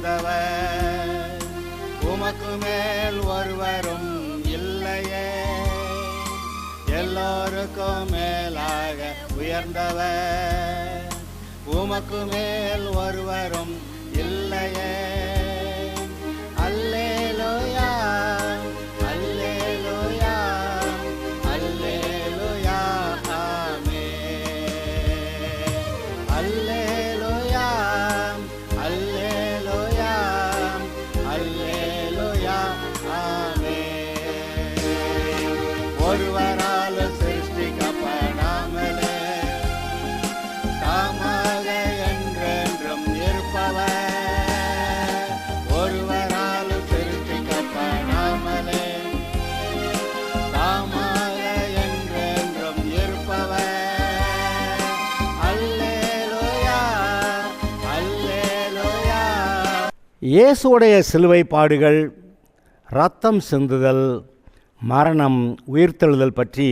உயர்ந்தவர், உமக்கு மேல் ஒருவரும் இல்லையே. எல்லோருக்கும் மேலாக உயர்ந்தவர், உமக்கு மேல் ஒருவரும் இல்லையே. அல்லேலூயா, அல்லேலூயா, அல்லேலூயா, ஆமென். அல்லேலூயா, அல்லேலூயா, அல்லேலூயா, ஆமென். ஒருவரால் சிருஷ்டிக்கப்படாமலே தாமாக என்றென்றும் இருப்பவர், ஒருவரால் சிருஷ்டிக்கப்படாமலே தாமாக என்றென்றும் இருப்பவர். அல்லேலூயா, அல்லேலூயா. இயேசுடைய சிலுவை பாடுகள், இரத்தம் சிந்துதல், மரணம், உயிர்த்தெழுதல் பற்றி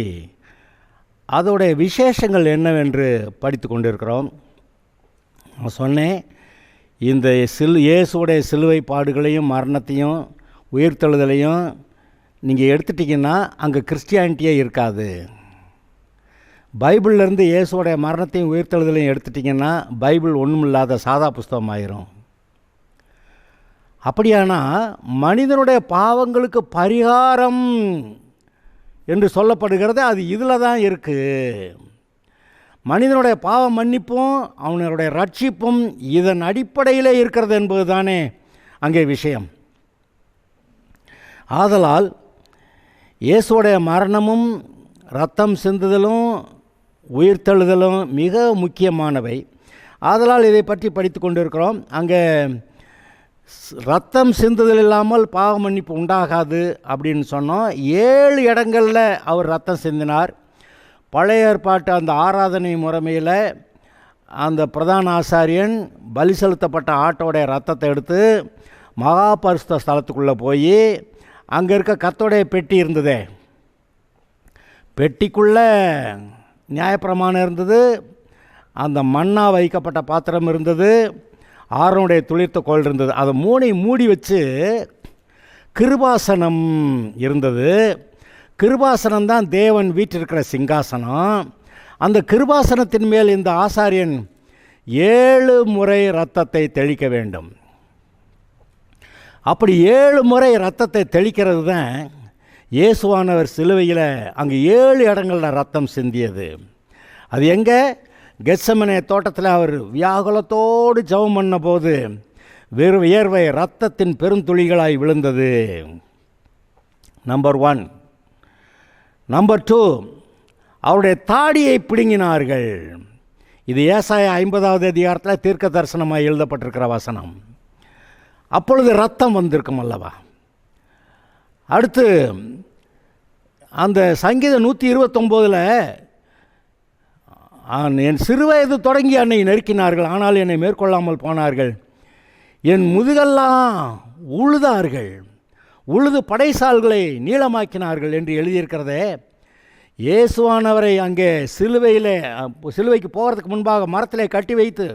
அதோடைய விசேஷங்கள் என்னவென்று படித்து கொண்டிருக்கிறோம். நான் சொன்னேன், இந்த இயேசுடைய சிலுவை பாடுகளையும் மரணத்தையும் உயிர்த்தெழுதலையும் நீங்கள் எடுத்துட்டிங்கன்னா அங்கே கிறிஸ்டியானிட்டியே இருக்காது. பைபிள்லேருந்து இயேசுடைய மரணத்தையும் உயிர்த்தெழுதலையும் எடுத்துட்டிங்கன்னா பைபிள் ஒன்றும் இல்லாத சாதா புஸ்தகம் ஆயிரும். அப்படியானா மனிதனுடைய பாவங்களுக்கு பரிகாரம் என்று சொல்லப்படுகிறது அது இதில் தான் இருக்குது. மனிதனுடைய பாவ மன்னிப்பும் அவனுடைய ரட்சிப்பும் இதன் அடிப்படையிலே இருக்கிறது என்பது தானே அங்கே விஷயம். ஆதலால் இயேசுடைய மரணமும் இரத்தம் சிந்துதலும் உயிர்த்தெழுதலும் மிக முக்கியமானவை. ஆதலால் இதை பற்றி படித்து கொண்டிருக்கிறோம். அங்கே ரத்தம் சிந்துதல் இல்லாமல் பாவ மன்னிப்பு உண்டாகாது அப்படின்னு சொன்னோம். 7 இடங்களில் அவர் ரத்தம் சிந்தினார். பழைய ஏற்பாட்டு அந்த ஆராதனை முறைமையில் அந்த பிரதான ஆசாரியன் பலி செலுத்தப்பட்ட ஆட்டோடைய ரத்தத்தை எடுத்து மகா பரிசுத்த ஸ்தலத்துக்குள்ளே போய் அங்கே இருக்க கர்த்தருடைய பெட்டி இருந்ததே, பெட்டிக்குள்ளே நியாயப்பிரமாணம் இருந்தது, அந்த மண்ணா வைக்கப்பட்ட பாத்திரம் இருந்தது, ஆரோனுடைய துளிர்த்த கோல் இருந்தது. அதை மூடி வச்சு கிருபாசனம் இருந்தது. கிருபாசனம் தான் தேவன் வீற்றிருக்கிற சிங்காசனம். அந்த கிருபாசனத்தின் மேல் இந்த ஆசாரியன் 7 முறை இரத்தத்தை தெளிக்க வேண்டும். அப்படி 7 முறை இரத்தத்தை தெளிக்கிறது தான் இயேசுவானவர் சிலுவையில் அங்கே 7 இடங்களில் ரத்தம் சிந்தியது. அது எங்கே? கெத்செமனே தோட்டத்தில் அவர் வியாகுலத்தோடு ஜெபம் பண்ண போது வெறும் வியர்வை இரத்தத்தின் பெருந்துளிகளாய் விழுந்தது. நம்பர் 1. நம்பர் 2, அவருடைய தாடியை பிடுங்கினார்கள். இது ஏசாயா 50வது அதிகாரத்தில் தீர்க்க தரிசனமாக எழுதப்பட்டிருக்கிற வசனம். அப்பொழுது ரத்தம் வந்திருக்கும் அல்லவா. அடுத்து அந்த சங்கீதம் 129ல் என் சிறுவயது தொடங்கி என்னை நெருக்கினார்கள், ஆனால் என்னை மேற்கொள்ளாமல் போனார்கள். என் முதுகெல்லாம் உழுதார்கள், உழுது படைசால்களை நீளமாக்கினார்கள் என்று எழுதியிருக்கிறதே. இயேசுவானவரை அங்கே சிலுவைக்கு போகிறதுக்கு முன்பாக மரத்திலே கட்டி வைத்து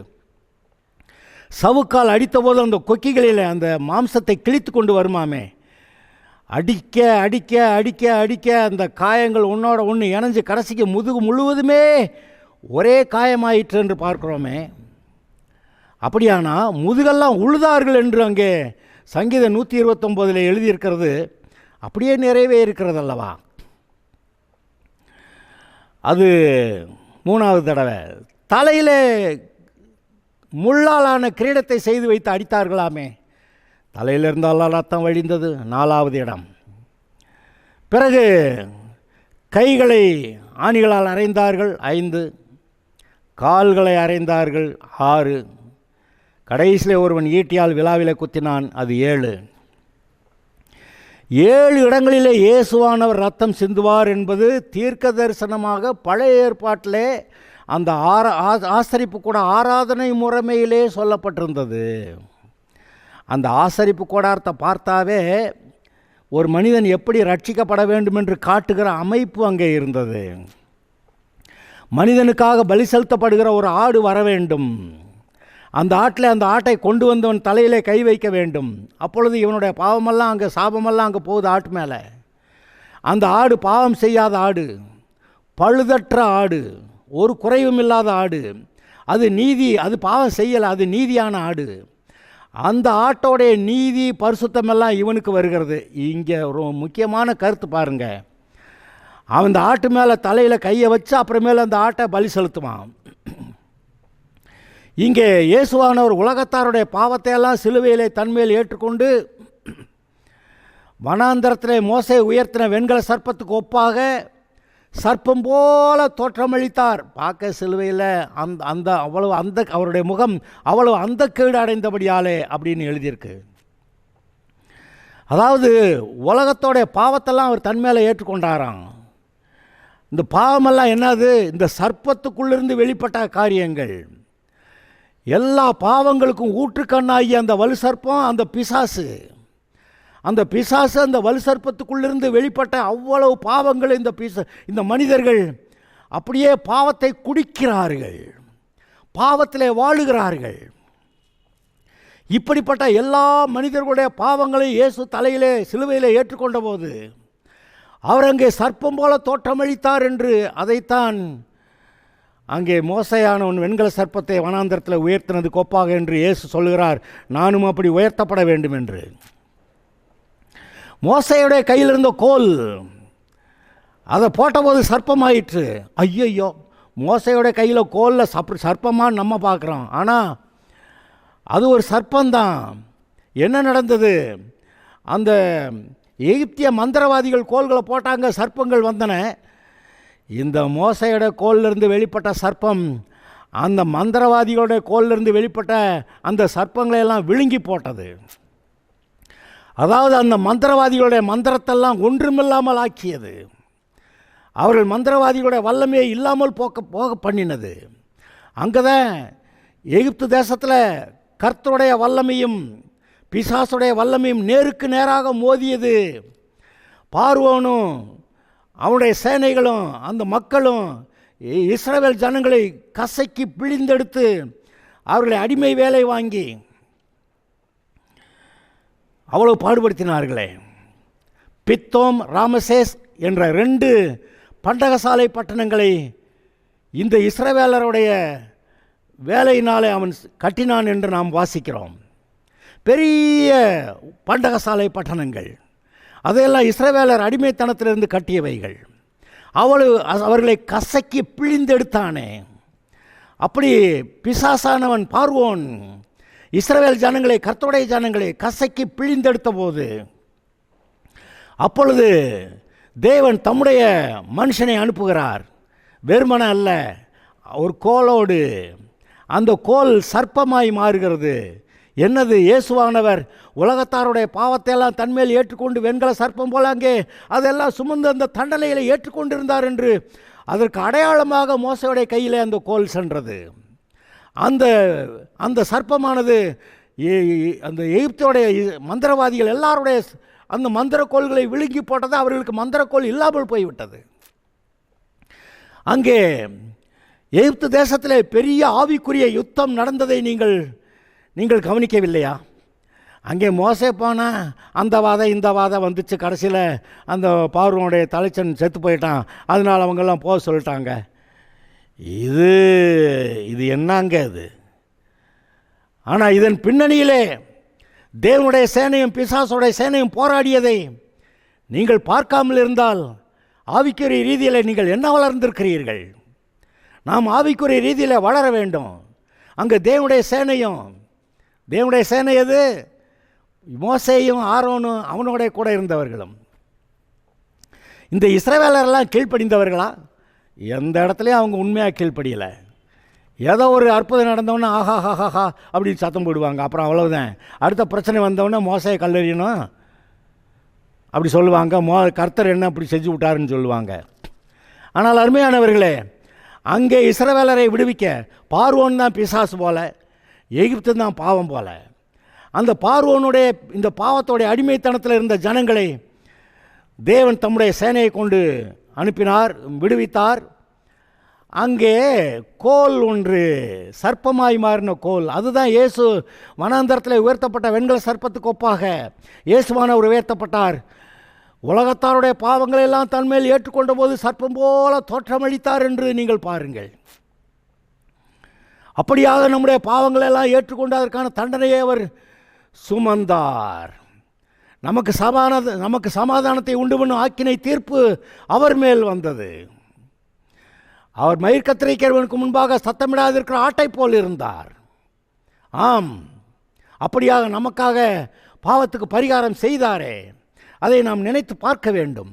சவுக்கால் அடித்தபோது அந்த கொக்கிகளில் அந்த மாம்சத்தை கிழித்து கொண்டு வருமாமே, அடிக்க அடிக்க அடிக்க அடிக்க அந்த காயங்கள் ஒன்றோட ஒன்று இணைஞ்சு கடைசிக்கு முதுகு முழுவதுமே ஒரே காயமாயிற்று என்று பார்க்குறோமே. அப்படியானா முதுகெல்லாம் உழுதார்கள் என்று அங்கே சங்கீதம் 129 எழுதியிருக்கிறது அப்படியே நிறைவே இருக்கிறது அல்லவா. அது 3வது தடவை. தலையிலே முள்ளாலான கிரீடத்தை செய்து வைத்து அடித்தார்களாமே, தலையிலிருந்தால் ரத்தம் வழிந்தது. 4வது இடம். பிறகு கைகளை ஆணிகளால் அறைந்தார்கள். 5. கால்களை அறைந்தார்கள். 6. கடைசியில் ஒருவன் ஈட்டியால் விழாவிலே குத்தினான். அது 7. 7 இடங்களிலே இயேசுவானவர் ரத்தம் சிந்துவார் என்பது தீர்க்க தரிசனமாக பழைய ஏற்பாட்டிலே அந்த ஆசரிப்பு கூட ஆராதனை முறைமையிலே சொல்லப்பட்டிருந்தது. அந்த ஆசரிப்பு கூடாரத்தை பார்த்தாவே ஒரு மனிதன் எப்படி ரட்சிக்கப்பட வேண்டும் என்று காட்டுகிற அமைப்பு அங்கே இருந்தது. மனிதனுக்காக பலி செலுத்தப்படுகிற ஒரு ஆடு வர வேண்டும். அந்த ஆட்டை கொண்டு வந்தவன் தலையிலே கை வைக்க வேண்டும். அப்பொழுது இவனுடைய பாவமெல்லாம் அங்கே சாபமெல்லாம் அங்கே போகுது ஆட்டு மேலே. அந்த ஆடு பாவம் செய்யாத ஆடு, பழுதற்ற ஆடு, ஒரு குறைவும் இல்லாத ஆடு, அது நீதி, அது பாவம் செய்யலை, அது நீதியான ஆடு. அந்த ஆட்டோடைய நீதி பரிசுத்தமெல்லாம் இவனுக்கு வருகிறது. இங்கே ஒரு முக்கியமான கருத்து பாருங்கள். அந்த ஆட்டு மேலே தலையில் கையை வச்சு அப்புறமேல அந்த ஆட்டை பலி செலுத்துவான். இங்கே இயேசுவானவர் உலகத்தாருடைய பாவத்தையெல்லாம் சிலுவையிலே தன்மையில் ஏற்றுக்கொண்டு வனாந்தரத்திலே மோசே உயர்த்தின வெண்கல சர்ப்பத்துக்கு ஒப்பாக சர்ப்பம் போல தோற்றமளித்தார். பார்க்க சிலுவையில் அந்த அவ்வளவு அவருடைய முகம் அவ்வளவு அந்த கேடு அடைந்தபடியாலே அப்படின்னு எழுதியிருக்கு. அதாவது உலகத்தோடைய பாவத்தெல்லாம் அவர் தன்மையில் ஏற்றுக்கொண்டாராம். இந்த பாவமெல்லாம் என்னது? இந்த சர்ப்பத்துக்குள்ளிருந்து வெளிப்பட்ட காரியங்கள். எல்லா பாவங்களுக்கும் ஊற்றுக்கண்ணாகிய அந்த வலு சர்ப்பம் அந்த பிசாசு. அந்த வலு சர்ப்பத்துக்குள்ளிருந்து வெளிப்பட்ட அவ்வளவு பாவங்கள் இந்த மனிதர்கள் அப்படியே பாவத்தை குடிக்கிறார்கள், பாவத்திலே வாழுகிறார்கள். இப்படிப்பட்ட எல்லா மனிதர்களுடைய பாவங்களை இயேசு தலையிலே சிலுவையிலே ஏற்றுக்கொண்ட போது அவர் அங்கே சர்ப்பம் போல தோற்றமளித்தார் என்று அதைத்தான் அங்கே மோசையானவன் வெண்கல சர்ப்பத்தை வனாந்தரத்தில் உயர்த்தினது கோப்பாக என்று இயேசு சொல்லுகிறார். நானும் அப்படி உயர்த்தப்பட வேண்டும் என்று. மோசையுடைய கையில் இருந்த கோல் அதை போட்டபோது சர்ப்பமாயிற்று. ஐயோ, மோசையோட கையில் கோலில் சர்ப்பமாக நம்ம பார்க்குறோம், ஆனால் அது ஒரு சர்ப்பந்தான். என்ன நடந்தது? அந்த எகிப்திய மந்திரவாதிகள் கோல்களை போட்டாங்க, சர்ப்பங்கள் வந்தன. இந்த மோசையோட கோலிலிருந்து வெளிப்பட்ட சர்ப்பம் அந்த மந்திரவாதிகளுடைய கோலிலிருந்து வெளிப்பட்ட அந்த சர்ப்பங்களையெல்லாம் விழுங்கி போட்டது. அதாவது அந்த மந்திரவாதிகளுடைய மந்திரத்தெல்லாம் ஒன்றுமில்லாமல் ஆக்கியது. அவர்கள் மந்திரவாதிகளுடைய வல்லமையை இல்லாமல் போக பண்ணினது. அங்கே தான் எகிப்து தேசத்தில் கர்த்தருடைய வல்லமையும் பிசாசுடைய வல்லமையும் நேருக்கு நேராக மோதியது. பார்வோனும் அவனுடைய சேனைகளும் அந்த மக்களும் இஸ்ரவேல் ஜனங்களை கசக்கி பிழிந்தெடுத்து அவர்களை அடிமை வேலை வாங்கி அவ்வளவு பாடுபடுத்தினார்களே. பித்தோம், ராமசேஸ் என்ற 2 பண்டகசாலை பட்டணங்களை இந்த இஸ்ரவேலருடைய வேலையினாலே அவன் கட்டினான் என்று நாம் வாசிக்கிறோம். பெரிய பண்டகசாலை பட்டணங்கள், அதையெல்லாம் இஸ்ரவேலர் அடிமைத்தனத்திலிருந்து கட்டியவைகள். அவர்களை கசக்கி பிழிந்தெடுத்தானே. அப்படி பிசாசானவன் பார்வோன் இஸ்ரவேல் ஜனங்களை, கர்த்தருடைய ஜனங்களை கசக்கி பிழிந்தெடுத்த போது, அப்பொழுது தேவன் தம்முடைய மனுஷனை அனுப்புகிறார். வெறுமன அல்ல, ஒரு கோலோடு. அந்த கோல் சர்ப்பமாய் மாறுகிறது. என்னது? இயேசுவானவர் உலகத்தாருடைய பாவத்தையெல்லாம் தன்மேல் ஏற்றுக்கொண்டு வெண்கல சர்ப்பம் போல அங்கே அதெல்லாம் சுமந்து அந்த தண்டனையில் ஏற்றுக்கொண்டிருந்தார் என்று அதற்கு அடையாளமாக மோசையுடைய கையிலே அந்த கோல் சென்றது. அந்த சர்ப்பமானது அந்த எகிப்தோடைய மந்திரவாதிகள் எல்லாருடைய அந்த மந்திரக்கோள்களை விழுங்கி போட்டது. அவர்களுக்கு மந்திரக்கோள் இல்லாமல் போய்விட்டது. அங்கே எகிப்து தேசத்திலே பெரிய ஆவிக்குரிய யுத்தம் நடந்ததை நீங்கள் கவனிக்கவில்லையா? அங்கே மோசே போனால் அந்த வாதம் இந்த வாதம் வந்துச்சு. கடைசியில் அந்த பார்வோனுடைய தலைச்சன் செத்து போயிட்டான். அதனால் அவங்கெல்லாம் போக சொல்லிட்டாங்க. இது என்னங்க இது? ஆனால் இதன் பின்னணியிலே தேவனுடைய சேனையும் பிசாசுடைய சேனையும் போராடியதை நீங்கள் பார்க்காமல் இருந்தால் ஆவிக்குரிய ரீதியில் நீங்கள் என்ன வளர்ந்திருக்கிறீர்கள்? நாம் ஆவிக்குரிய ரீதியில் வளர வேண்டும். அங்கே தேவனுடைய சேனை எது? மோசேயும் ஆரோனும் அவனோட கூட இருந்தவர்களும். இந்த இஸ்ரவேலரெல்லாம் கீழ்ப்படிந்தவர்களா? எந்த இடத்துலையும் அவங்க உண்மையாக கீழ்ப்படியலை. ஏதோ ஒரு அற்புதம் நடந்தவொன்னே ஆஹா ஹாஹா அப்படின்னு சத்தம் போடுவாங்க. அப்புறம் அவ்வளவுதான். அடுத்த பிரச்சனை வந்தவொடனே மோசையை கல்லெறியணும் அப்படி சொல்லுவாங்க. கர்த்தர் என்ன அப்படி செஞ்சு விட்டாருன்னு சொல்லுவாங்க. ஆனால் அருமையானவர்களே, அங்கே இஸ்ரவேலரை விடுவிக்க பார்வோன் தான் பிசாசு போல, எகிப்து தான் பாவம் போல. அந்த பார்வோனுடைய இந்த பாவத்தோடைய அடிமைத்தனத்தில் இருந்த ஜனங்களை தேவன் தம்முடைய சேனையை கொண்டு அனுப்பினார், விடுவித்தார். அங்கே கோல் ஒன்று சர்ப்பமாய் மாறின கோல், அதுதான் இயேசு வனாந்தரத்தில் உயர்த்தப்பட்ட வெண்கல சர்ப்பத்துக்கு ஒப்பாக இயேசுவானவர் உயர்த்தப்பட்டார். உலகத்தாருடைய பாவங்களை எல்லாம் தன்மேல் ஏற்றுக்கொண்ட போது சர்ப்பம் போல தோற்றமளித்தார் என்று நீங்கள் பாருங்கள். அப்படியாக நம்முடைய பாவங்களை எல்லாம் ஏற்றுக்கொண்டு அதற்கான தண்டனையை அவர் சுமந்தார். நமக்கு சமாதானத்தை உண்டு பண்ணும் ஆக்கினை தீர்ப்பு அவர் மேல் வந்தது. அவர் மயிர் கத்தரிக்கிறவனுக்கு முன்பாக சத்தமிடாதிருக்கிற ஆட்டை போல் இருந்தார். ஆம், அப்படியாக நமக்காக பாவத்துக்கு பரிகாரம் செய்தாரே, அதை நாம் நினைத்து பார்க்க வேண்டும்.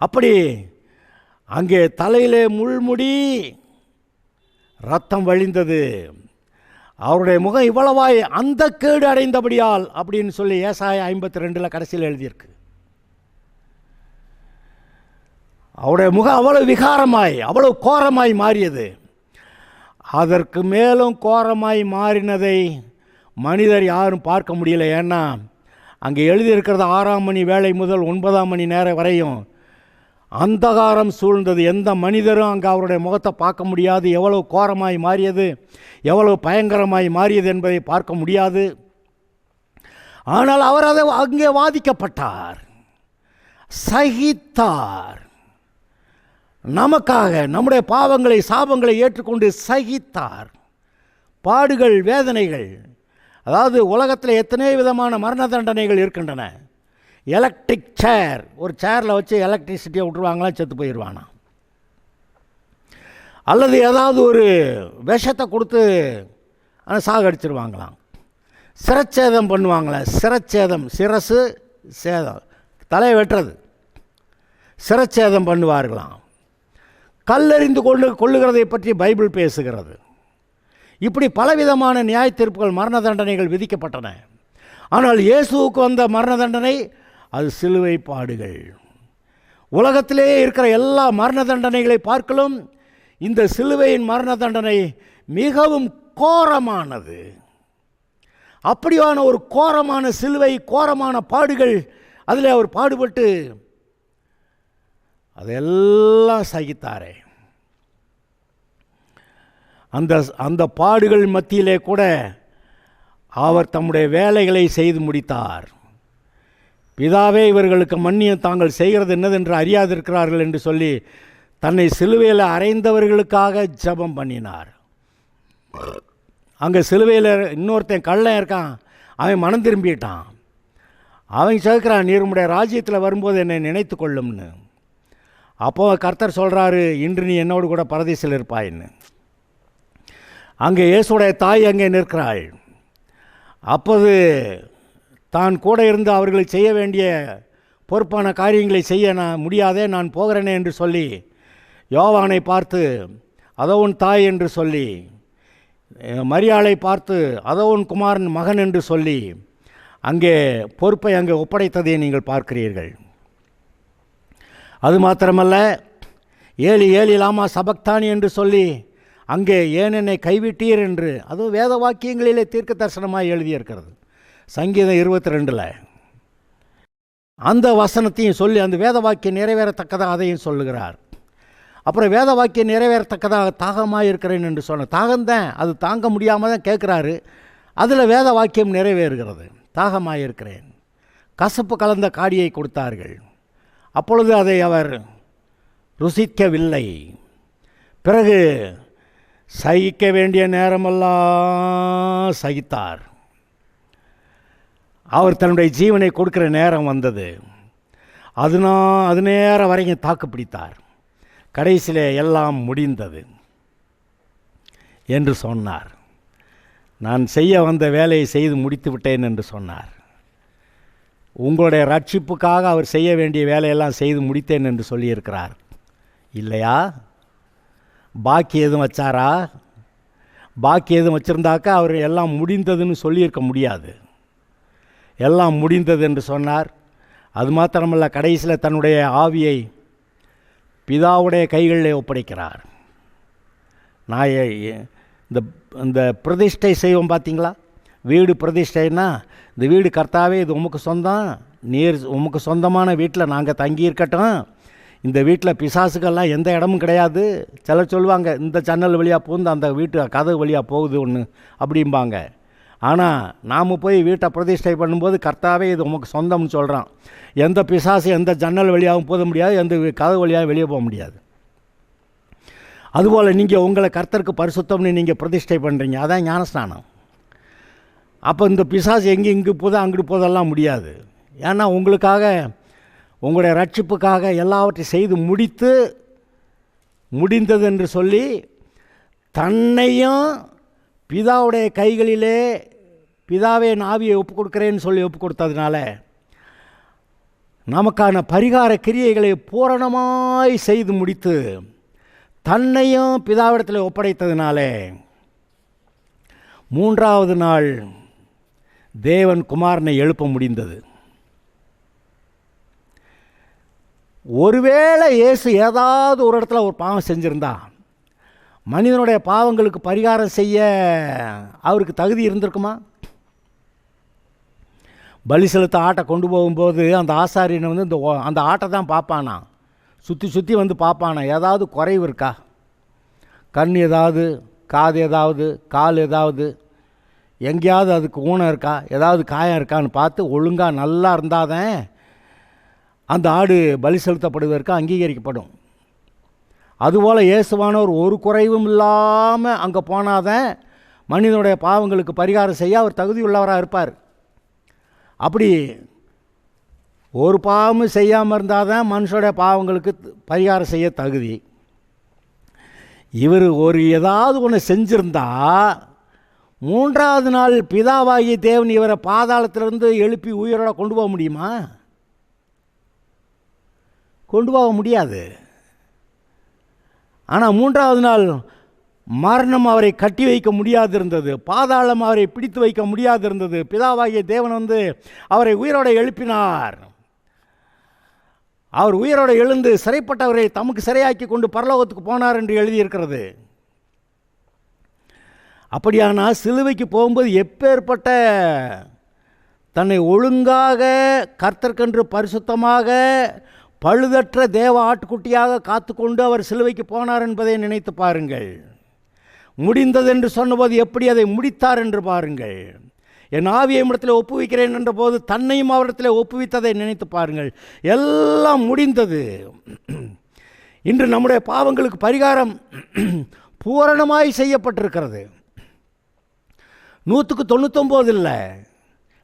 அப்படி அங்கே தலையிலே முள்முடி, ரத்தம் வழிந்தது, அவருடைய முகம் இவ்வளவாய் அந்த கேடு அடைந்தபடியால் அப்படின்னு சொல்லி ஏசாயா 52 கடைசியில் எழுதியிருக்கு. அவருடைய முகம் அவ்வளவு விகாரமாய் அவ்வளவு கோரமாய் மாறியது. அதற்கு மேலும் கோரமாய் மாறினதை மனிதர் யாரும் பார்க்க முடியல. ஏன்னா அங்கே எழுதியிருக்கிறது 6ஆம் மணி வேளை முதல் 9ஆம் மணி நேரம் வரையும் அந்தகாரம் சூழ்ந்தது. எந்த மனிதரும் அங்கே அவருடைய முகத்தை பார்க்க முடியாது. எவ்வளவு கோரமாய் மாறியது, எவ்வளவு பயங்கரமாய் மாறியது என்பதை பார்க்க முடியாது. ஆனால் அவர் அதை அங்கே வாதிக்கப்பட்டார், சகித்தார். நமக்காக நம்முடைய பாவங்களை சாபங்களை ஏற்றுக்கொண்டு சகித்தார். பாடுகள், வேதனைகள், அதாவது உலகத்தில் எத்தனை விதமான மரண தண்டனைகள் இருக்கின்றன. எலக்ட்ரிக் சேர், ஒரு சேரில் வச்சு எலக்ட்ரிசிட்டியை விட்டுருவாங்களாம், செத்து போயிடுவானா. அல்லது ஏதாவது ஒரு விஷத்தை கொடுத்து சாகடிச்சிருவாங்களாம். சிரச்சேதம் பண்ணுவாங்களே, சிரச்சேதம், சிரசு சேதம், தலையை வெட்டுறது, சிரச்சேதம் பண்ணுவார்களாம். கல்லெறிந்து கொள்ளுகிறதை பற்றி பைபிள் பேசுகிறது. இப்படி பலவிதமான நியாய தீர்ப்புகள், மரண தண்டனைகள் விதிக்கப்பட்டன. ஆனால் இயேசுவுக்கு வந்த மரண தண்டனை அது சிலுவை பாடுகள். உலகத்திலே இருக்கிற எல்லா மரண தண்டனைகளை பார்க்கலும் இந்த சிலுவையின் மரண தண்டனை மிகவும் கோரமானது. அப்படியான ஒரு கோரமான சிலுவை, கோரமான பாடுகள், அதில் அவர் பாடுபட்டு அதெல்லாம் சகித்தாரே. அந்த பாடுகள் மத்தியிலே கூட அவர் தம்முடைய வேலைகளை செய்து முடித்தார். பிதாவே, இவர்களுக்கு மன்னியும், தாங்கள் செய்கிறது என்னதென்று அறியாதிருக்கிறார்கள் என்று சொல்லி தன்னை சிலுவையில் அறைந்தவர்களுக்காக ஜெபம் பண்ணினார். அங்கே சிலுவையில் இன்னொருத்தன் கள்ளன் இருக்கான், அவன் மனம் திரும்பிட்டான். அவன் சேர்க்கிறான், நீர் உம்முடைய ராஜ்யத்தில் வரும்போது என்னை நினைத்து கொள்ளும்னு. அப்போ கர்த்தர் சொல்கிறாரு, இன்று நீ என்னோடு கூட பரதீசில் இருப்பாயின்னு. அங்கே இயேசுடைய தாய் அங்கே நிற்கிறாள். அப்போது தான் கூட இருந்து அவர்களுக்கு செய்ய வேண்டிய பொறுப்பான காரியங்களை செய்ய நான் முடியாதே, நான் போகிறேனே என்று சொல்லி யோவானை பார்த்து அதோ உன் தாய் என்று சொல்லி, மரியாளை பார்த்து அதோ உன் குமாரன் மகன் என்று சொல்லி அங்கே பொறுப்பை அங்கே ஒப்படைத்ததை நீங்கள் பார்க்கிறீர்கள். அது மாத்திரமல்ல, ஏலி ஏலி லாமா சபக்தானி என்று சொல்லி அங்கே ஏன் என்னை கைவிட்டீர் என்று, அதுவும் வேத வாக்கியங்களிலே தீர்க்க தரிசனமாக எழுதியிருக்கிறது. சங்கீதம் 22 அந்த வசனத்தையும் சொல்லி அந்த வேத வாக்கியம் நிறைவேறத்தக்கதாக அதையும் சொல்லுகிறார். அப்புறம் வேத வாக்கியம் நிறைவேறத்தக்கதாக தாகமாக இருக்கிறேன் என்று சொன்ன தாகம்தான், அது தாங்க முடியாமல் தான் கேட்குறாரு. அதில் வேத வாக்கியம் நிறைவேறுகிறது. தாகமாக இருக்கிறேன். கசப்பு கலந்த காடியை கொடுத்தார்கள், அப்பொழுது அதை அவர் ருசிக்கவில்லை. பிறகு சகிக்க வேண்டிய நேரமெல்லாம் சகித்தார். அவர் தன்னுடைய ஜீவனை கொடுக்கிற நேரம் வந்தது. அது நேரம் வரைக்கும் தாக்கு பிடித்தார். கடைசியில் எல்லாம் முடிந்தது என்று சொன்னார். நான் செய்ய வந்த வேலையை செய்து முடித்து விட்டேன் என்று சொன்னார். உங்களுடைய ரட்சிப்புக்காக அவர் செய்ய வேண்டிய வேலையெல்லாம் செய்து முடித்தேன் என்று சொல்லியிருக்கிறார் இல்லையா? பாக்கி எதுவும் வச்சாரா? பாக்கி எதுவும் வச்சுருந்தாக்கா அவர் எல்லாம் முடிந்ததுன்னு சொல்லியிருக்க முடியாது. எல்லாம் முடிந்தது என்று சொன்னார். அது மாத்திரமல்ல, கடைசியில் தன்னுடைய ஆவியை பிதாவுடைய கைகளில் ஒப்படைக்கிறார். நான் இந்த பிரதிஷ்டை செய்வோம் பார்த்தீங்களா, வீடு பிரதிஷ்டைன்னா, இந்த வீடு கர்த்தாவே இது உமக்கு சொந்தம், நீர் உமக்கு சொந்தமான வீட்டில் நாங்கள் தங்கி இருக்கட்டும், இந்த வீட்டில் பிசாசுக்கெல்லாம் எந்த இடமும் கிடையாது. சிலர் சொல்லுவாங்க இந்த ஜன்னல் வழியாக பூந்து அந்த வீட்டு கதவு வழியாக போகுது ஒன்று அப்படிம்பாங்க. ஆனால் நாம் போய் வீட்டை பிரதிஷ்டை பண்ணும்போது கர்த்தாவே இது உமக்கு சொந்தம்னு சொல்கிறான். எந்த பிசாசு எந்த ஜன்னல் வழியாகவும் போக முடியாது, எந்த கதவு வழியாக வெளியே போக முடியாது. அதுபோல் நீங்கள் உங்களை கர்த்தருக்கு பரிசுத்தம்னு நீங்கள் பிரதிஷ்டை பண்ணுறீங்க, அதான் ஞானஸ்நானம். அப்போ இந்த பிசாசு இங்கே போதும் அங்கிட்டு போதெல்லாம் முடியாது. ஏன்னா உங்களுக்காக உங்களுடைய ரட்சிப்புக்காக எல்லாவற்றையும் செய்து முடிந்தது என்று சொல்லி தன்னையும் பிதாவுடைய கைகளிலே பிதாவே ஆவியை ஒப்பு கொடுக்குறேன்னு சொல்லி ஒப்பு கொடுத்ததுனால நமக்கான பரிகார கிரியைகளை பூரணமாய் செய்து முடித்து தன்னையும் பிதாவிடத்தில் ஒப்படைத்ததினாலே 3வது நாள் தேவன் குமாரனை எழுப்ப முடிந்தது. ஒருவேளை இயேசு ஏதாவது ஒரு இடத்துல ஒரு பாவம் செஞ்சுருந்தா மனிதனுடைய பாவங்களுக்கு பரிகாரம் செய்ய அவருக்கு தகுதி இருந்திருக்குமா? பலி செலுத்த ஆட்டை கொண்டு போகும்போது அந்த ஆசாரியனை வந்து அந்த ஆட்டை தான் பார்ப்பானா, சுற்றி வந்து பார்ப்பானா, ஏதாவது குறைவு இருக்கா, கண் ஏதாவது, காது ஏதாவது, கால் ஏதாவது, எங்கேயாவது அதுக்கு ஊனம் இருக்கா, ஏதாவது காயம் இருக்கான்னு பார்த்து ஒழுங்காக நல்லா இருந்தாதான் அந்த ஆடு பலி செலுத்தப்படுவதற்கு அங்கீகரிக்கப்படும். அதுபோல் இயேசுவானவர் ஒரு குறைவும் இல்லாமல் அங்கே போனாதான் மனிதனுடைய பாவங்களுக்கு பரிகாரம் செய்ய அவர் தகுதியுள்ளவராக இருப்பார். அப்படி ஒரு பாவமும் செய்யாமல் இருந்தால் தான் மனுஷனுடைய பாவங்களுக்கு பரிகாரம் செய்ய தகுதி. இவர் ஏதாவது ஒன்று செஞ்சிருந்தா 3வது நாள் பிதாவாகிய தேவன் இவரை பாதாளத்திலிருந்து எழுப்பி உயிரோட கொண்டு போக முடியுமா? கொண்டு போக முடியாது. ஆனால் 3வது நாள் மரணம் அவரை கட்டி வைக்க முடியாது இருந்தது, பாதாளம் அவரை பிடித்து வைக்க முடியாது இருந்தது. பிதாவாகிய தேவன் வந்து அவரை உயிரோட எழுப்பினார். அவர் உயிரோடு எழுந்து சிறைப்பட்டவரை தமக்கு சிறையாக்கி கொண்டு பரலோகத்துக்கு போனார் என்று எழுதியிருக்கிறது. அப்படியானால் சிலுவைக்கு போகும்போது எப்பேற்பட்ட தன்னை ஒழுங்காக கர்த்தர்க்கென்று பரிசுத்தமாக பழுதற்ற தேவ ஆட்டுக்குட்டியாக காத்துக்கொண்டு அவர் சிலுவைக்கு போனார் என்பதை நினைத்து பாருங்கள். முடிந்தது என்று சொன்னபோது எப்படி அதை முடித்தார் என்று பாருங்கள். என் ஆவியை இடத்துல ஒப்புவிக்கிறேன் என்ற போது தன்னையும் அவரிடத்தில் ஒப்புவித்ததை நினைத்து பாருங்கள். எல்லாம் முடிந்தது. இன்று நம்முடைய பாவங்களுக்கு பரிகாரம் பூரணமாய் செய்யப்பட்டிருக்கிறது. 199 இல்லை,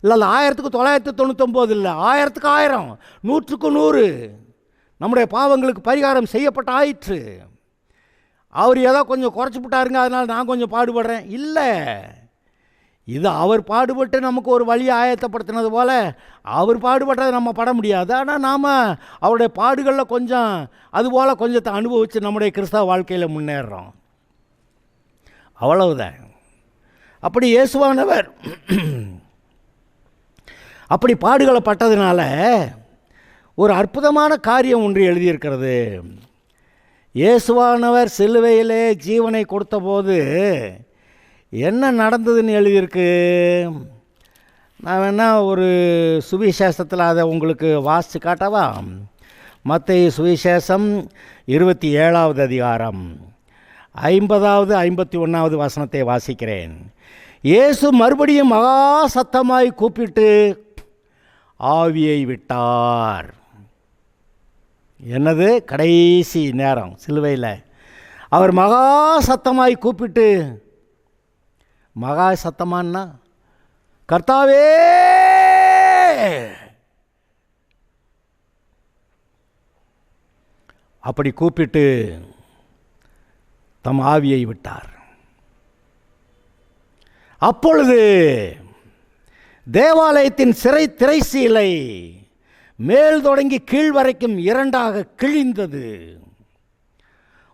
1999 இல்லை, 1000 100 நம்முடைய பாவங்களுக்கு பரிகாரம் செய்யப்பட்ட ஆயிற்று. அவர் ஏதோ கொஞ்சம் குறைச்சி விட்டாருங்க, அதனால் நான் கொஞ்சம் பாடுபடுறேன் இல்லை. இது அவர் பாடுபட்டு நமக்கு ஒரு வழியை ஆயத்தப்படுத்தினது போல் அவர் பாடுபட்டதை நம்ம பட முடியாது. ஆனால் நாம் அவருடைய பாடுகளில் கொஞ்சம் அதுபோல் கொஞ்சத்தை அனுபவித்து நம்முடைய கிறிஸ்தவ வாழ்க்கையில் முன்னேறுறோம், அவ்வளவுதான். அப்படி இயேசுவானவர் அப்படி பாடுகளை பட்டதுனால ஒரு அற்புதமான காரியம் ஒன்று எழுதியிருக்கிறது. இயேசுவானவர் சிலுவையிலே ஜீவனை கொடுத்தபோது என்ன நடந்ததுன்னு எழுதியிருக்கு. நான் வேணால் ஒரு சுவிசேஷத்தில் அதை உங்களுக்கு வாசித்து காட்டவா? மத்தேயு சுவிசேஷம் 27வது அதிகாரம் 50வது 51வது வசனத்தை வாசிக்கிறேன். இயேசு மறுபடியும் மகா சத்தமாய் கூப்பிட்டு ஆவியை விட்டார். என்னது கடைசி நேரம் சிலுவையில் அவர் மகா சத்தமாய் கூப்பிட்டு, மகா சத்தமானா கர்த்தாவே அப்படி கூப்பிட்டு தம் ஆவியை விட்டார். அப்பொழுது தேவாலயத்தின் திரைச்சீலை மேல் தொடங்கி கீழ் வரைக்கும் 2ஆக கிழிந்தது.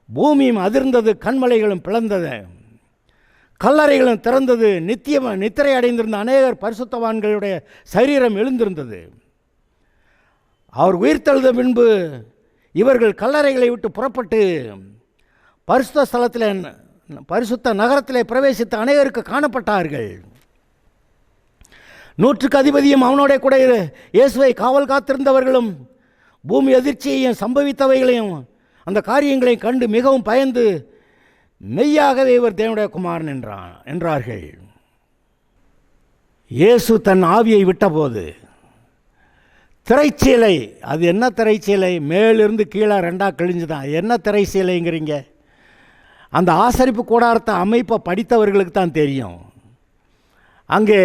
பூமியும் அதிர்ந்தது, கண்மலைகளும் பிளந்தது, கல்லறைகளும் திறந்தது. நித்திரை அடைந்திருந்த அநேகர் பரிசுத்தவான்களுடைய சரீரம் எழுந்திருந்தது. அவர் உயிர்த்தெழுந்த பின்பு இவர்கள் கல்லறைகளை விட்டு புறப்பட்டு பரிசுத்த ஸ்தலத்தில் பரிசுத்த நகரத்திலே பிரவேசித்த அநேகருக்கு காணப்பட்டார்கள். 100க்கு அதிபதியும் அவனோட கூட இயேசுவை காவல் காத்திருந்தவர்களும் பூமி அதிர்ச்சியையும் சம்பவித்தவைகளையும் அந்த காரியங்களையும் கண்டு மிகவும் பயந்து மெய்யாகவே இவர் தேவனுடைய குமாரன் என்றார்கள். இயேசு தன் ஆவியை விட்டபோது திரைச்சீலை, அது என்ன திரைச்சீலை? மேலிருந்து கீழே ரெண்டாக கிழிஞ்சுதான். என்ன திரைச்சீலைங்கிறீங்க? அந்த ஆசரிப்பு கூடாரத்தை அமைப்பை படித்தவர்களுக்கு தான் தெரியும். அங்கே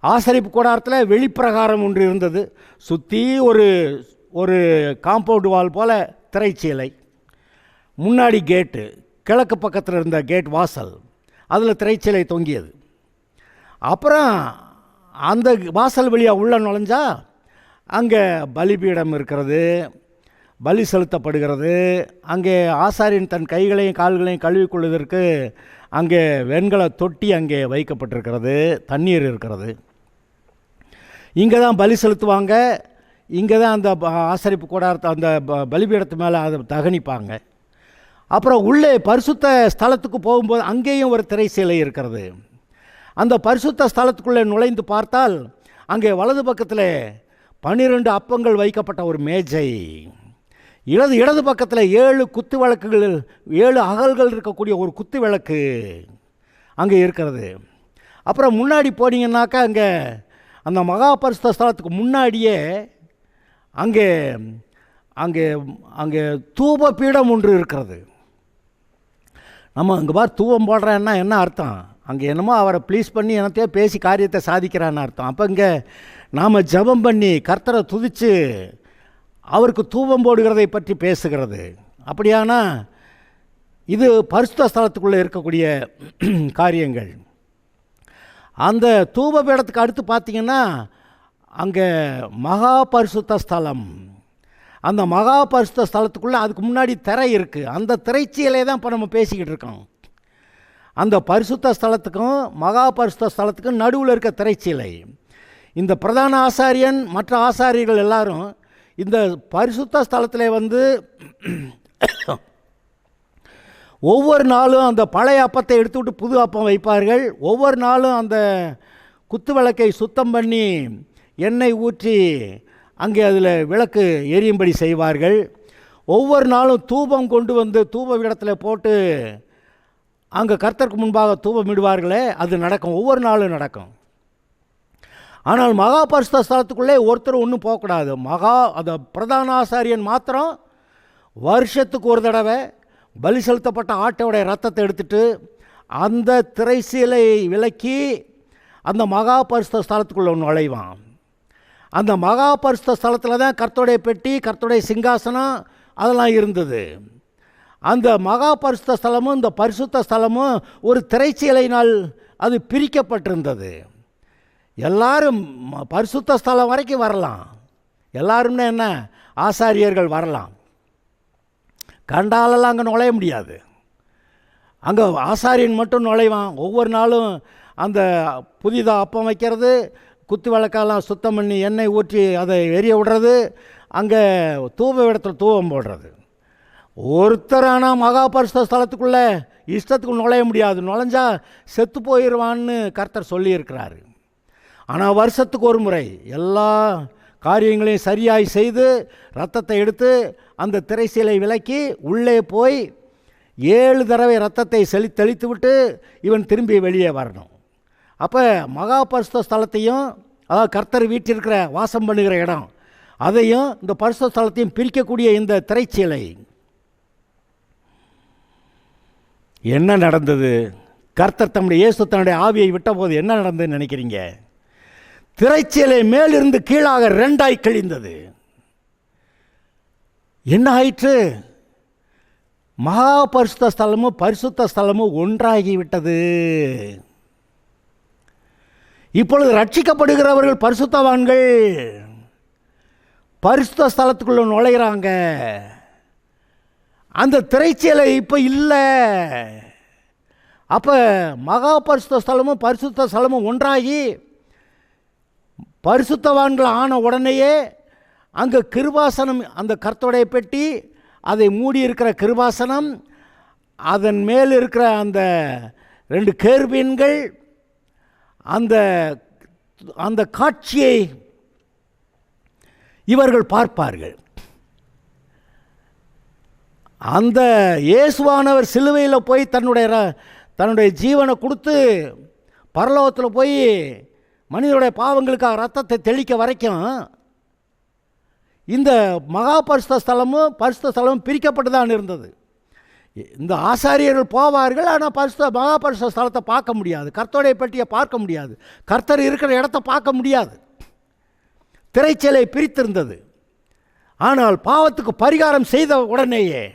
ஆசரிப்பு கூடாரத்தில் வெளிப்பிரகாரம் ஒன்று இருந்தது. சுற்றி ஒரு காம்பவுண்டு வால் போல் திரைச்சீலை. முன்னாடி கேட்டு, கிழக்கு பக்கத்தில் இருந்த கேட் வாசல், அதில் திரைச்சீலை தொங்கியது. அப்புறம் அந்த வாசல் வழியாக உள்ளே நுழைஞ்சா அங்கே பலிபீடம் இருக்கிறது, பலி செலுத்தப்படுகிறது. அங்கே ஆசாரியன் தன் கைகளையும் கால்களையும் கழுவிக்கொள்வதற்கு அங்கே வெண்கல தொட்டி அங்கே வைக்கப்பட்டிருக்கிறது, தண்ணீர் இருக்கிறது. இங்கே தான் பலி செலுத்துவாங்க. இங்கே தான் அந்த ஆசரிப்பு கூடாரத்தை அந்த பலிபீடத்து மேலே அதை தகனிப்பாங்க. அப்புறம் உள்ளே பரிசுத்த ஸ்தலத்துக்கு போகும்போது அங்கேயும் ஒரு திரைச்சீலை இருக்கிறது. அந்த பரிசுத்த ஸ்தலத்துக்குள்ளே நுழைந்து பார்த்தால் அங்கே வலது பக்கத்தில் 12 அப்பங்கள் வைக்கப்பட்ட ஒரு மேஜை, இடது பக்கத்தில் 7 குத்து விளக்குகள், 7 அகல்கள் இருக்கக்கூடிய ஒரு குத்து விளக்கு அங்கே இருக்கிறது. அப்புறம் முன்னாடி போனீங்கன்னாக்கா அங்கே அந்த மகா பரிசுத்த ஸ்தலத்துக்கு முன்னாடியே அங்கே அங்கே அங்கே தூப பீடம் ஒன்று இருக்கிறது. நம்ம அங்கே பார் தூபம் போடுறேன்னா என்ன அர்த்தம்? அங்கே என்னமோ அவரை ப்ளீஸ் பண்ணி என்னத்தையோ பேசி காரியத்தை சாதிக்கிறான்னு அர்த்தம். அப்போ இங்கே நாம் ஜெபம் பண்ணி கர்த்தரை துதித்து அவருக்கு தூபம் போடுகிறதை பற்றி பேசுகிறது. அப்படியானா இது பரிசுத்த ஸ்தலத்துக்குள்ளே இருக்கக்கூடிய காரியங்கள். அந்த தூப பீடத்துக்கு அடுத்து பார்த்திங்கன்னா அங்கே மகா பரிசுத்த ஸ்தலம். அந்த மகா பரிசுத்த ஸ்தலத்துக்குள்ளே அதுக்கு முன்னாடி திரை இருக்குது. அந்த திரைச்சீலை தான் இப்போ நம்ம பேசிக்கிட்டு இருக்கோம். அந்த பரிசுத்த ஸ்தலத்துக்கும் மகா பரிசுத்த ஸ்தலத்துக்கும் நடுவில் இருக்க திரைச்சீலை. இந்த பிரதான ஆசாரியன் மற்ற ஆசாரியர்கள் எல்லாரும் இந்த பரிசுத்த ஸ்தலத்தில் வந்து ஒவ்வொரு நாளும் அந்த பழைய அப்பத்தை எடுத்துவிட்டு புது அப்பம் வைப்பார்கள். ஒவ்வொரு நாளும் அந்த குத்து விளக்கை சுத்தம் பண்ணி எண்ணெய் ஊற்றி அங்கே அதில் விளக்கு எரியும்படி செய்வார்கள். ஒவ்வொரு நாளும் தூபம் கொண்டு வந்து தூப இடத்துல போட்டு அங்கே கர்த்தருக்கு முன்பாக தூபமிடுவார்களே, அது நடக்கும், ஒவ்வொரு நாளும் நடக்கும். ஆனால் மகா பரிசுத்த ஸ்தலத்துக்குள்ளே ஒருத்தர் ஒன்றும் போகக்கூடாது. அந்த பிரதான ஆசாரியன் மாத்திரம் வருஷத்துக்கு ஒரு தடவை பலி செலுத்தப்பட்ட ஆட்டோடைய ரத்தத்தை எடுத்துட்டு அந்த திரைச்சீலை விலக்கி அந்த மகா பரிசுத்த ஸ்தலத்துக்குள்ளே நுழைவான். அந்த மகா பரிசுத்த ஸ்தலத்தில் தான் கர்த்தருடைய பெட்டி, கர்த்தருடைய சிங்காசனம் அதெல்லாம் இருந்தது. அந்த மகா பரிசுத்த ஸ்தலமும் இந்த பரிசுத்த ஸ்தலமும் ஒரு திரைச்சீலையினால் அது பிரிக்கப்பட்டிருந்தது. எல்லாரும் பரிசுத்த ஸ்தலம் வரைக்கும் வரலாம். எல்லாரும்னா என்ன? ஆசாரியர்கள் வரலாம். கண்டாலெல்லாம் அங்கே நுழைய முடியாது. அங்கே ஆசாரியன் மட்டும் நுழைவான். ஒவ்வொரு நாளும் அந்த புதிதாக அப்பம் வைக்கிறது, குத்து விளக்கெல்லாம் சுத்தம் பண்ணி எண்ணெய் ஊற்றி அதை எரிய விடுறது, அங்கே தூப இடத்துல தூபம் போடுறது. ஒருத்தரான மகா பரிசுத்த ஸ்தலத்துக்குள்ளே இஷ்டத்துக்கு நுழைய முடியாது. நுழைஞ்சா செத்து போயிடுவான்னு கர்த்தர் சொல்லியிருக்கிறாரு. ஆனால் வருஷத்துக்கு ஒரு முறை எல்லா காரியங்களையும் சரியாய் செய்து ரத்தத்தை எடுத்து அந்த திரைச்சீலை விலக்கி உள்ளே போய் 7 தடவை ரத்தத்தை தெளித்து விட்டு இவன் திரும்பி வெளியே வரணும். அப்போ மகா பரிசுத்த ஸ்தலத்தையும், அதாவது கர்த்தர் வீட்டிருக்கிற வாசம் பண்ணுகிற இடம், அதையும் இந்த பரிசுத்த ஸ்தலத்தையும் பிரிக்கக்கூடிய இந்த திரைச்சீலை. என்ன நடந்தது? கர்த்தர் தம்முடைய இயேசு தன்னுடைய ஆவியை விட்டபோது என்ன நடந்ததுன்னு நினைக்கிறீங்க? திரைச்சீலை மேலிருந்து கீழாக 2ஆய் கிழிந்தது. என்ன ஆயிற்று? மகா பரிசுத்த ஸ்தலமும் பரிசுத்த ஸ்தலமும் ஒன்றாகிவிட்டது. இப்பொழுது ரட்சிக்கப்படுகிறவர்கள் பரிசுத்தவான்கள் பரிசுத்த ஸ்தலத்துக்குள்ள நுழைகிறாங்க. அந்த திரைச்சீலை இப்போ இல்லை. அப்போ மகா பரிசுத்த ஸ்தலமும் பரிசுத்த ஸ்தலமும் ஒன்றாகி பரிசுத்தவான்கள் ஆன உடனேயே அங்கே கிருபாசனம், அந்த கர்த்தருடைய பெட்டி, அதை மூடி இருக்கிற கிருபாசனம், அதன் மேல் இருக்கிற அந்த 2 கேருபீன்கள், அந்த காட்சியை இவர்கள் பார்ப்பார்கள். அந்த இயேசுவானவர் சிலுவையில் போய் தன்னுடைய ஜீவனை கொடுத்து பரலோகத்தில் போய் மனிதனுடைய பாவங்களுக்காக ரத்தத்தை தெளிக்க வரைக்கும் இந்த மகா பரிசுத்த ஸ்தலமும் பிரிக்கப்பட்டு தான் இருந்தது. இந்த ஆசாரியர்கள் போவார்கள், ஆனால் மகா பரிசுத்த ஸ்தலத்தை பார்க்க முடியாது, கர்த்தருடைய பெட்டியை பார்க்க முடியாது, கர்த்தர் இருக்கிற இடத்த பார்க்க முடியாது. திரைச்சீலை பிரித்திருந்தது. ஆனால் பாவத்துக்கு பரிகாரம் செய்த உடனேயே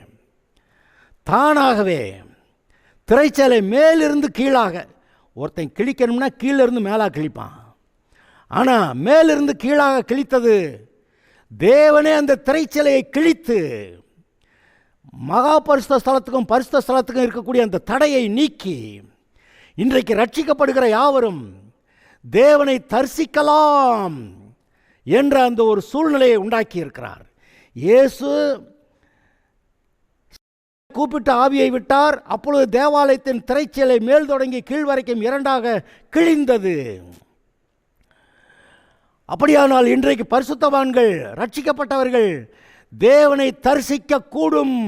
தானாகவே திரைச்சீலை மேலிருந்து கீழாக, ஒருத்தன் கிழிக்கணும்னா கீழிருந்து மேலாக கிழிப்பான், ஆனால் மேலிருந்து கீழாக கிழித்தது தேவனே. அந்த திரைச்சீலையை கிழித்து மகா பரிசுத்த ஸ்தலத்துக்கும் இருக்கக்கூடிய அந்த தடையை நீக்கி இன்றைக்கு ரட்சிக்கப்படுகிற யாவரும் தேவனை தரிசிக்கலாம் என்ற அந்த ஒரு சூழ்நிலையை உண்டாக்கி இருக்கிறார். இயேசு கூப்பிட்டு ஆவியை விட்டார். அப்பொழுது தேவாலயத்தின் திரைச்சீலை மேல் தொடங்கி கீழ் வரைக்கும் இரண்டாக கிழிந்தது. அப்படியானால் இன்றைக்கு பரிசுத்தவான்கள், ரட்சிக்கப்பட்டவர்கள் தேவனை தரிசிக்க கூடும்.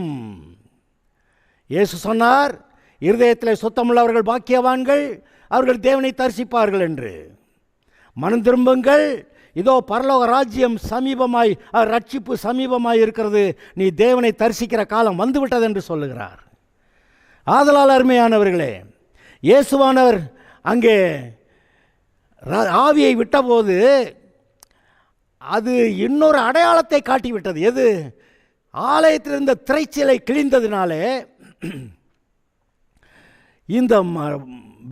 இயேசு சொன்னார், இருதயத்தில் சுத்தமுள்ளவர்கள் பாக்கியவான்கள், அவர்கள் தேவனை தரிசிப்பார்கள் என்று. மனம் திரும்புங்கள், இதோ பரலோக ராஜ்யம் சமீபமாய், ரட்சிப்பு சமீபமாய் இருக்கிறது, நீ தேவனை தரிசிக்கிற காலம் வந்துவிட்டது என்று சொல்லுகிறார். ஆதலால் அருமையானவர்களே, இயேசுவானவர் அங்கே ஆவியை விட்டபோது அது இன்னொரு அடையாளத்தை காட்டிவிட்டது. எது? ஆலயத்தில் இருந்த திரைச்சீலை கிழிந்ததினாலே இந்த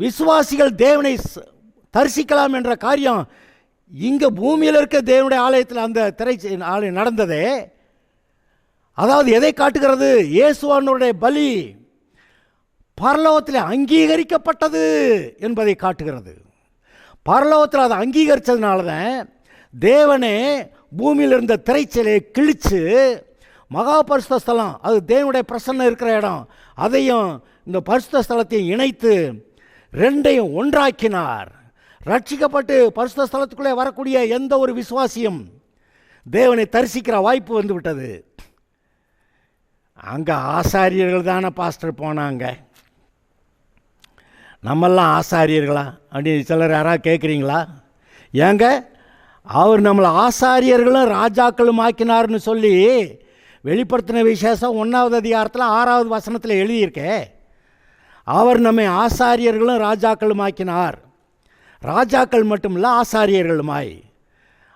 விசுவாசிகள் தேவனை தரிசிக்கலாம் என்ற காரியம் இங்கே பூமியில் இருக்க தேவனுடைய ஆலயத்தில் அந்த ஆலயம் நடந்ததே. அதாவது எதை காட்டுகிறது? இயேசுவானுடைய பலி பரலோகத்தில் அங்கீகரிக்கப்பட்டது என்பதை காட்டுகிறது. பரலோகத்தில் அதை அங்கீகரித்ததுனால தான் தேவனே பூமியில் இருந்த திரைச்சீலையை கிழித்து மகா பரிசுத்த ஸ்தலம், அது தேவனுடைய பிரசன்னம் இருக்கிற இடம், அதையும் இந்த பரிசுத்த ஸ்தலத்தையும் இணைத்து ரெண்டையும் ஒன்றாக்கினார். ரட்சிக்கப்பட்டு பரிசுத்த ஸ்தலத்துக்குள்ளே வரக்கூடிய எந்த ஒரு விசுவாசியும் தேவனை தரிசிக்கிற வாய்ப்பு வந்து விட்டது. அங்கே ஆசாரியர்கள் தானே பாஸ்டர் போனாங்க, நம்மெல்லாம் ஆசாரியர்களா அப்படின்னு சிலர் யாராவது கேட்குறீங்களா? ஏங்க, அவர் நம்மளை ஆசாரியர்களும் ராஜாக்களும் ஆக்கினார்னு சொல்லி வெளிப்படுத்தின விசேஷம் 1வது அதிகாரத்தில் 6வது வசனத்தில் எழுதியிருக்கே. அவர் நம்மை ஆசாரியர்களும் ராஜாக்களும் ஆக்கினார். ராஜாக்கள் மட்டுமில்ல, ஆசாரியர்களுமாய்.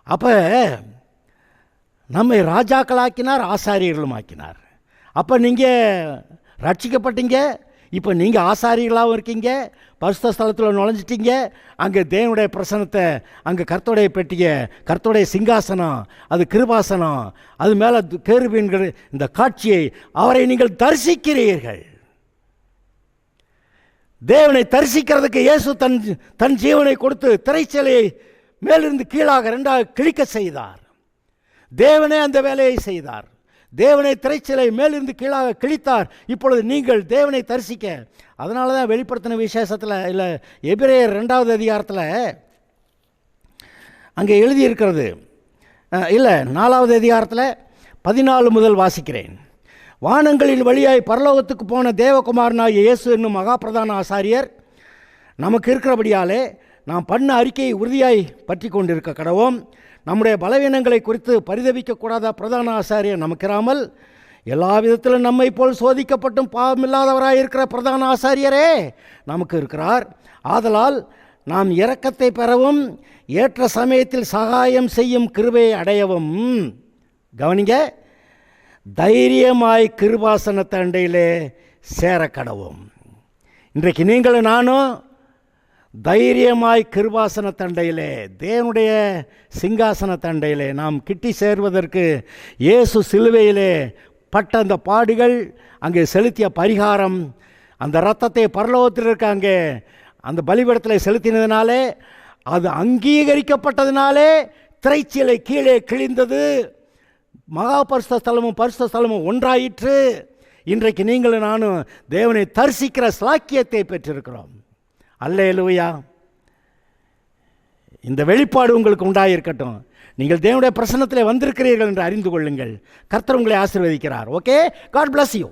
அப்போ நம்மை ராஜாக்களாக்கினார், ஆசாரியர்களும் ஆக்கினார். அப்போ நீங்கள் ரட்சிக்கப்பட்டீங்க, இப்போ நீங்கள் ஆசாரியர்களாகவும் இருக்கீங்க, பரிசுத்த ஸ்தலத்தில் நுழைஞ்சிட்டீங்க. அங்கே தேவனுடைய பிரசனத்தை, அங்கே கர்த்தருடைய பெட்டிய, கர்த்தருடைய சிங்காசனம், அது கிருபாசனம், அது மேலே கேருபீன்கள், இந்த காட்சியை அவரை நீங்கள் தரிசிக்கிறீர்கள். தேவனை தரிசிக்கிறதுக்கு இயேசு தன் ஜீவனை கொடுத்து திரைச்சீலையை மேலிருந்து கீழாக ரெண்டாக கிழிக்க செய்தார். தேவனே அந்த வேலையை செய்தார். தேவனை திரைச்சீலை மேலிருந்து கீழாக கிழித்தார். இப்பொழுது நீங்கள் தேவனை தரிசிக்க, அதனால தான் வெளிப்படுத்தின விசேஷத்தில், இல்லை எபிரேயர் 2வது அதிகாரத்தில் அங்கே எழுதியிருக்கிறது, இல்லை 4வது அதிகாரத்தில் 14 முதல் வாசிக்கிறேன். வானங்களின் வழியாய் பரலோகத்துக்கு போன தேவகுமாரனாகிய இயேசு என்னும் மகாபிரதான ஆசாரியர் நமக்கு இருக்கிறபடியாலே நாம் பண்ண அறிக்கையை உறுதியாய் பற்றி கொண்டிருக்க கடவோம். நம்முடைய பலவீனங்களை குறித்து பரிதபிக்கக்கூடாத பிரதான ஆசாரியர் நமக்கிறாமல் எல்லா விதத்திலும் நம்மை போல் சோதிக்கப்பட்டும் பாவமில்லாதவராக இருக்கிற பிரதான ஆசாரியரே நமக்கு இருக்கிறார். ஆதலால் நாம் இரக்கத்தை பெறவும் ஏற்ற சமயத்தில் சகாயம் செய்யும் கிருபையை அடையவும், கவனிங்க, தைரியமாய் கிருபாசன தண்டையிலே சேர கடவும். இன்றைக்கு நீங்களும் நானும் தைரியமாய் கிருபாசன தண்டையிலே, தேவனுடைய சிங்காசன தண்டையிலே நாம் கிட்டி சேர்வதற்கு இயேசு சிலுவையிலே பட்ட அந்த பாடுகள், அங்கே செலுத்திய பரிகாரம், அந்த இரத்தத்தை பரலோகத்தில் இருக்க அங்கே அந்த பலிபீடத்தில் செலுத்தினதுனாலே, அது அங்கீகரிக்கப்பட்டதுனாலே திரைச்சீலை கீழே கிழிந்தது. மகா பரிசுத்த ஸ்தலமும் ஒன்றாயிற்று. இன்றைக்கு நீங்களும் நானும் தேவனை தரிசிக்கிற ஸ்லாக்கியத்தை பெற்றிருக்கிறோம். அல்லேலூயா. இந்த வெளிப்பாடு உங்களுக்கு உண்டாயிருக்கட்டும். நீங்கள் தேவனுடைய பிரசன்னத்திலே வந்திருக்கிறீர்கள் என்று அறிந்து கொள்ளுங்கள். கர்த்தர் உங்களை ஆசீர்வதிக்கிறார். Okay, God bless you.